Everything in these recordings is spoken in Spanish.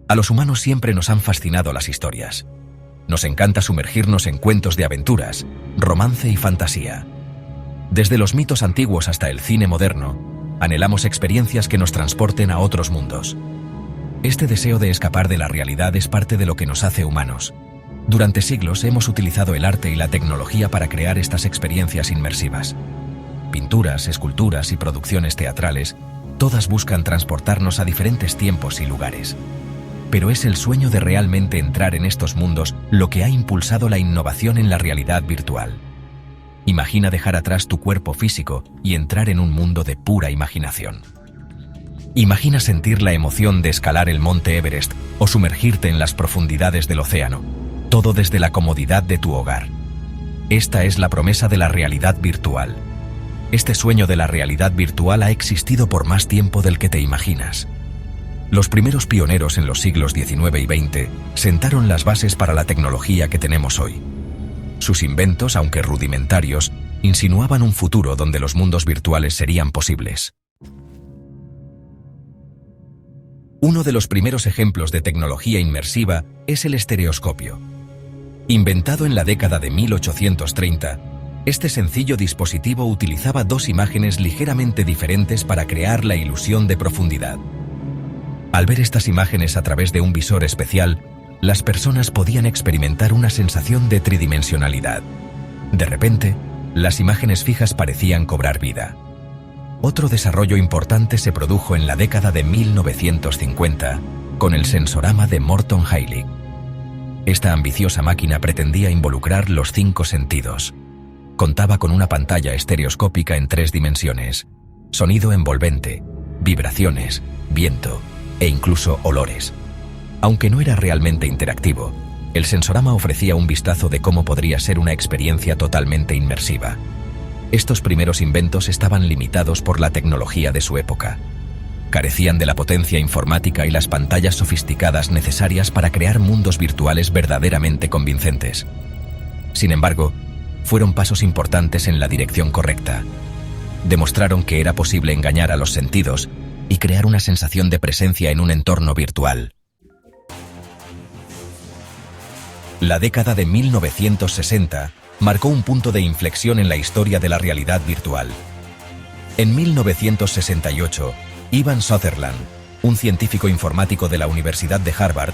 A los humanos siempre nos han fascinado las historias. Nos encanta sumergirnos en cuentos de aventuras, romance y fantasía. Desde los mitos antiguos hasta el cine moderno, anhelamos experiencias que nos transporten a otros mundos. Este deseo de escapar de la realidad es parte de lo que nos hace humanos. Durante siglos hemos utilizado el arte y la tecnología para crear estas experiencias inmersivas. Pinturas, esculturas y producciones teatrales, todas buscan transportarnos a diferentes tiempos y lugares. Pero es el sueño de realmente entrar en estos mundos lo que ha impulsado la innovación en la realidad virtual. Imagina dejar atrás tu cuerpo físico y entrar en un mundo de pura imaginación. Imagina sentir la emoción de escalar el monte Everest o sumergirte en las profundidades del océano, todo desde la comodidad de tu hogar. Esta es la promesa de la realidad virtual. Este sueño de la realidad virtual ha existido por más tiempo del que te imaginas. Los primeros pioneros en los siglos XIX y XX sentaron las bases para la tecnología que tenemos hoy. Sus inventos, aunque rudimentarios, insinuaban un futuro donde los mundos virtuales serían posibles. Uno de los primeros ejemplos de tecnología inmersiva es el estereoscopio. Inventado en la década de 1830, este sencillo dispositivo utilizaba dos imágenes ligeramente diferentes para crear la ilusión de profundidad. Al ver estas imágenes a través de un visor especial, las personas podían experimentar una sensación de tridimensionalidad. De repente, las imágenes fijas parecían cobrar vida. Otro desarrollo importante se produjo en la década de 1950, con el sensorama de Morton Heilig. Esta ambiciosa máquina pretendía involucrar los 5 sentidos. Contaba con una pantalla estereoscópica en 3 dimensiones, sonido envolvente, vibraciones, viento e incluso olores. Aunque no era realmente interactivo, el sensorama ofrecía un vistazo de cómo podría ser una experiencia totalmente inmersiva. Estos primeros inventos estaban limitados por la tecnología de su época. Carecían de la potencia informática y las pantallas sofisticadas necesarias para crear mundos virtuales verdaderamente convincentes. Sin embargo, fueron pasos importantes en la dirección correcta. Demostraron que era posible engañar a los sentidos y crear una sensación de presencia en un entorno virtual. La década de 1960 marcó un punto de inflexión en la historia de la realidad virtual. En 1968, Ivan Sutherland, un científico informático de la Universidad de Harvard,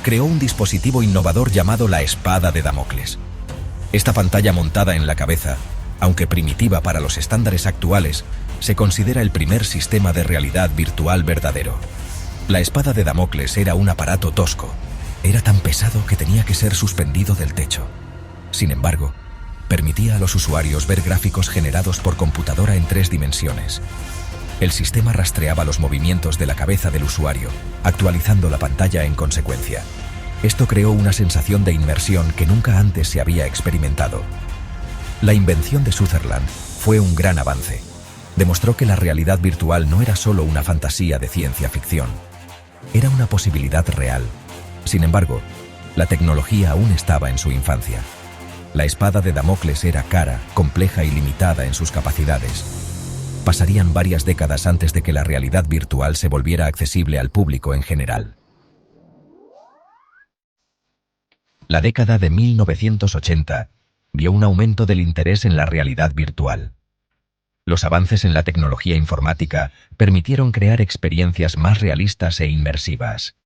creó un dispositivo innovador llamado la espada de Damocles. Esta pantalla montada en la cabeza, aunque primitiva para los estándares actuales, se considera el primer sistema de realidad virtual verdadero. La espada de Damocles era un aparato tosco. Era tan pesado que tenía que ser suspendido del techo. Sin embargo, permitía a los usuarios ver gráficos generados por computadora en 3 dimensiones. El sistema rastreaba los movimientos de la cabeza del usuario, actualizando la pantalla en consecuencia. Esto creó una sensación de inmersión que nunca antes se había experimentado. La invención de Sutherland fue un gran avance. Demostró que la realidad virtual no era solo una fantasía de ciencia ficción. Era una posibilidad real. Sin embargo, la tecnología aún estaba en su infancia. La espada de Damocles era cara, compleja y limitada en sus capacidades. Pasarían varias décadas antes de que la realidad virtual se volviera accesible al público en general. La década de 1980 vio un aumento del interés en la realidad virtual. Los avances en la tecnología informática permitieron crear experiencias más realistas e inmersivas.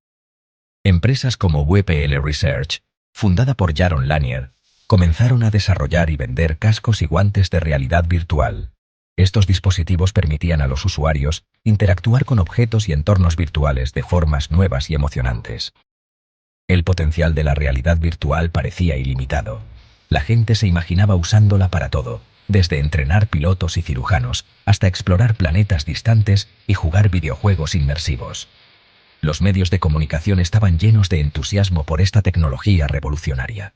Empresas como WPL Research, fundada por Jaron Lanier, comenzaron a desarrollar y vender cascos y guantes de realidad virtual. Estos dispositivos permitían a los usuarios interactuar con objetos y entornos virtuales de formas nuevas y emocionantes. El potencial de la realidad virtual parecía ilimitado. La gente se imaginaba usándola para todo, desde entrenar pilotos y cirujanos hasta explorar planetas distantes y jugar videojuegos inmersivos. Los medios de comunicación estaban llenos de entusiasmo por esta tecnología revolucionaria.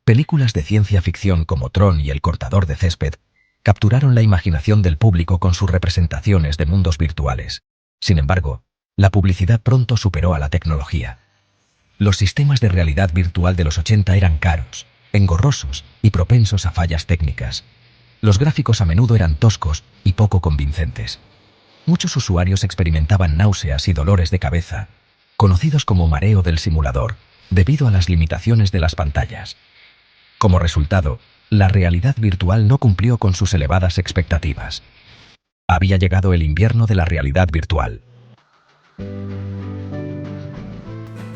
Películas de ciencia ficción como Tron y El cortador de césped capturaron la imaginación del público con sus representaciones de mundos virtuales. Sin embargo, la publicidad pronto superó a la tecnología. Los sistemas de realidad virtual de los 80 eran caros, engorrosos y propensos a fallas técnicas. Los gráficos a menudo eran toscos y poco convincentes. Muchos usuarios experimentaban náuseas y dolores de cabeza. conocidos como mareo del simulador, debido a las limitaciones de las pantallas. Como resultado, la realidad virtual no cumplió con sus elevadas expectativas. Había llegado el invierno de la realidad virtual.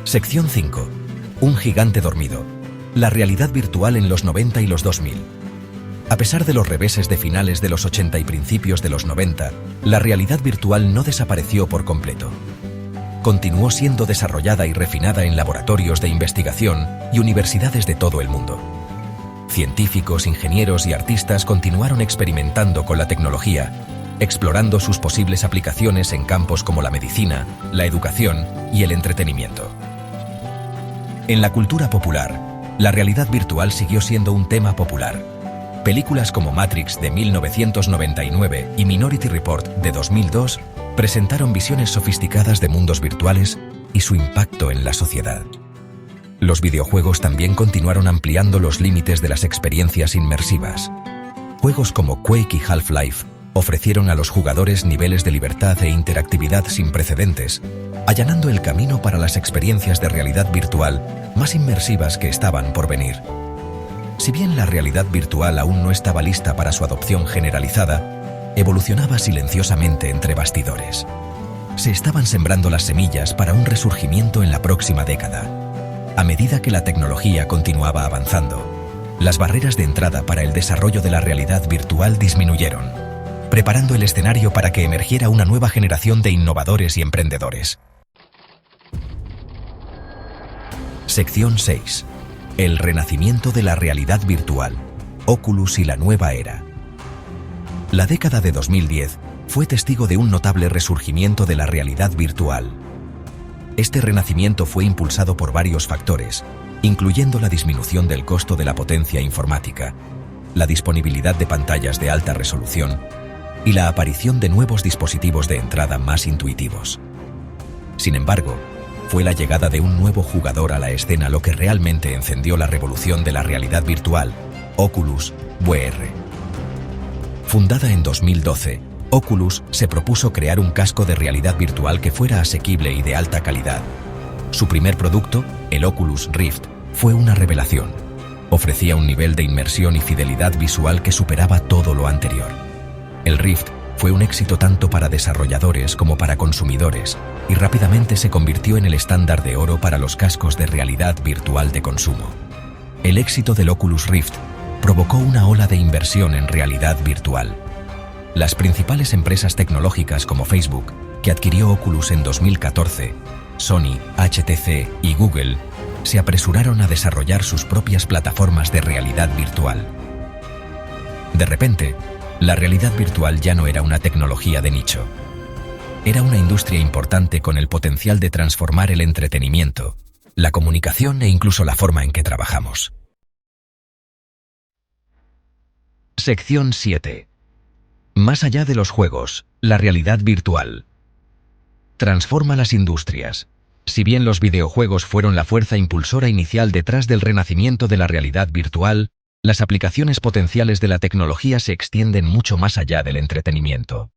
Sección 5. Un gigante dormido. La realidad virtual en los 90 y los 2000. A pesar de los reveses de finales de los 80 y principios de los 90, la realidad virtual no desapareció por completo. Continuó siendo desarrollada y refinada en laboratorios de investigación y universidades de todo el mundo. Científicos, ingenieros y artistas continuaron experimentando con la tecnología, explorando sus posibles aplicaciones en campos como la medicina, la educación y el entretenimiento. En la cultura popular, la realidad virtual siguió siendo un tema popular. Películas como Matrix de 1999 y Minority Report de 2002 presentaron visiones sofisticadas de mundos virtuales y su impacto en la sociedad. Los videojuegos también continuaron ampliando los límites de las experiencias inmersivas. Juegos como Quake y Half-Life ofrecieron a los jugadores niveles de libertad e interactividad sin precedentes, allanando el camino para las experiencias de realidad virtual más inmersivas que estaban por venir. Si bien la realidad virtual aún no estaba lista para su adopción generalizada, evolucionaba silenciosamente entre bastidores. Se estaban sembrando las semillas para un resurgimiento en la próxima década. A medida que la tecnología continuaba avanzando, las barreras de entrada para el desarrollo de la realidad virtual disminuyeron, preparando el escenario para que emergiera una nueva generación de innovadores y emprendedores. Sección 6. El renacimiento de la realidad virtual, Oculus y la nueva era. La década de 2010 fue testigo de un notable resurgimiento de la realidad virtual. Este renacimiento fue impulsado por varios factores, incluyendo la disminución del costo de la potencia informática, la disponibilidad de pantallas de alta resolución y la aparición de nuevos dispositivos de entrada más intuitivos. Sin embargo, fue la llegada de un nuevo jugador a la escena lo que realmente encendió la revolución de la realidad virtual, Oculus VR. Fundada en 2012, Oculus se propuso crear un casco de realidad virtual que fuera asequible y de alta calidad. Su primer producto, el Oculus Rift, fue una revelación. Ofrecía un nivel de inmersión y fidelidad visual que superaba todo lo anterior. El Rift fue un éxito tanto para desarrolladores como para consumidores y rápidamente se convirtió en el estándar de oro para los cascos de realidad virtual de consumo. El éxito del Oculus Rift provocó una ola de inversión en realidad virtual. Las principales empresas tecnológicas como Facebook, que adquirió Oculus en 2014, Sony, HTC y Google, se apresuraron a desarrollar sus propias plataformas de realidad virtual. De repente, la realidad virtual ya no era una tecnología de nicho. Era una industria importante con el potencial de transformar el entretenimiento, la comunicación e incluso la forma en que trabajamos. Sección 7. Más allá de los juegos, la realidad virtual transforma las industrias. Si bien los videojuegos fueron la fuerza impulsora inicial detrás del renacimiento de la realidad virtual, las aplicaciones potenciales de la tecnología se extienden mucho más allá del entretenimiento.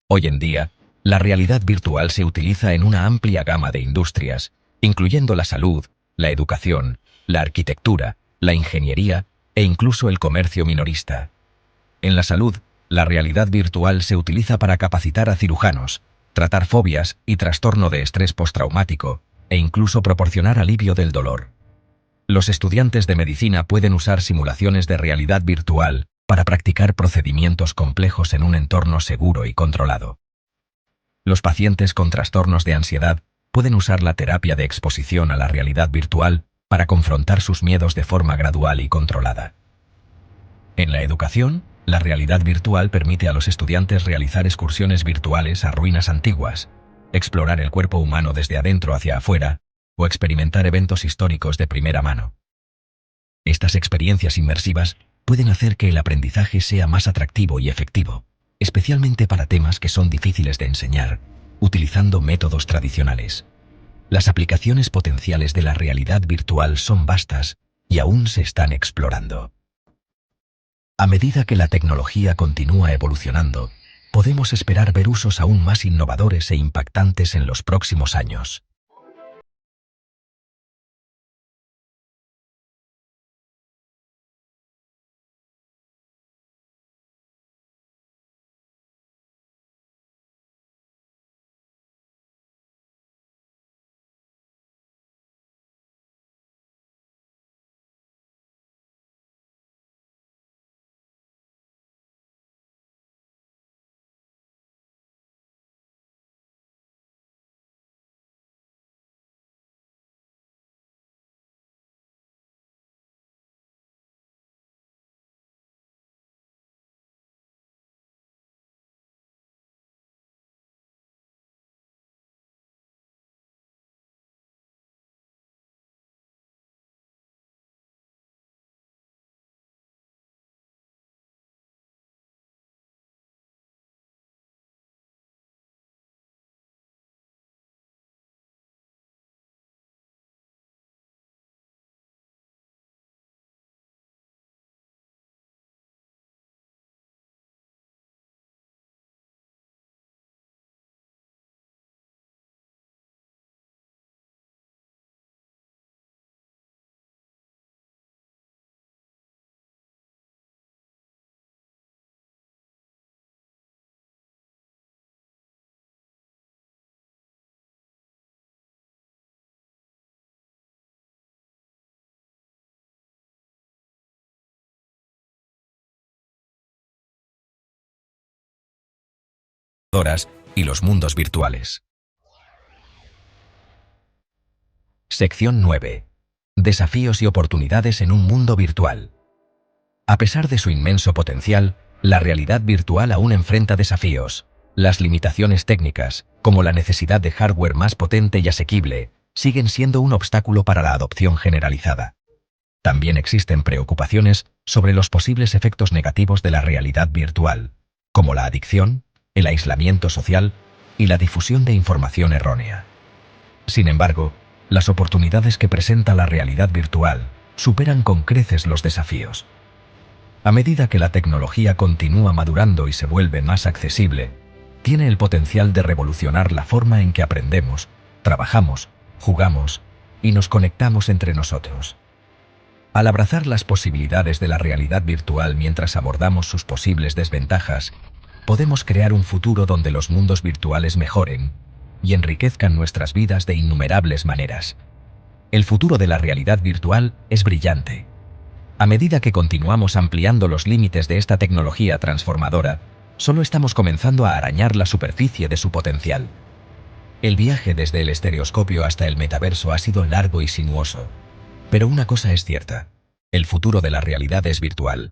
Hoy en día, la realidad virtual se utiliza en una amplia gama de industrias, incluyendo la salud, la educación, la arquitectura, la ingeniería e incluso el comercio minorista. En la salud, la realidad virtual se utiliza para capacitar a cirujanos, tratar fobias y trastorno de estrés postraumático, e incluso proporcionar alivio del dolor. Los estudiantes de medicina pueden usar simulaciones de realidad virtual para practicar procedimientos complejos en un entorno seguro y controlado. Los pacientes con trastornos de ansiedad pueden usar la terapia de exposición a la realidad virtual para confrontar sus miedos de forma gradual y controlada. En la educación, la realidad virtual permite a los estudiantes realizar excursiones virtuales a ruinas antiguas, explorar el cuerpo humano desde adentro hacia afuera, o experimentar eventos históricos de primera mano. Estas experiencias inmersivas pueden hacer que el aprendizaje sea más atractivo y efectivo, especialmente para temas que son difíciles de enseñar, utilizando métodos tradicionales. Las aplicaciones potenciales de la realidad virtual son vastas y aún se están explorando. A medida que la tecnología continúa evolucionando, podemos esperar ver usos aún más innovadores e impactantes en los próximos años. y los mundos virtuales. Sección 9. Desafíos y oportunidades en un mundo virtual. A pesar de su inmenso potencial, la realidad virtual aún enfrenta desafíos. Las limitaciones técnicas, como la necesidad de hardware más potente y asequible, siguen siendo un obstáculo para la adopción generalizada. También existen preocupaciones sobre los posibles efectos negativos de la realidad virtual, como la adicción, el aislamiento social y la difusión de información errónea. Sin embargo, las oportunidades que presenta la realidad virtual superan con creces los desafíos. A medida que la tecnología continúa madurando y se vuelve más accesible, tiene el potencial de revolucionar la forma en que aprendemos, trabajamos, jugamos y nos conectamos entre nosotros. Al abrazar las posibilidades de la realidad virtual mientras abordamos sus posibles desventajas, podemos crear un futuro donde los mundos virtuales mejoren y enriquezcan nuestras vidas de innumerables maneras. El futuro de la realidad virtual es brillante. A medida que continuamos ampliando los límites de esta tecnología transformadora, solo estamos comenzando a arañar la superficie de su potencial. El viaje desde el estereoscopio hasta el metaverso ha sido largo y sinuoso. Pero una cosa es cierta: el futuro de la realidad es virtual.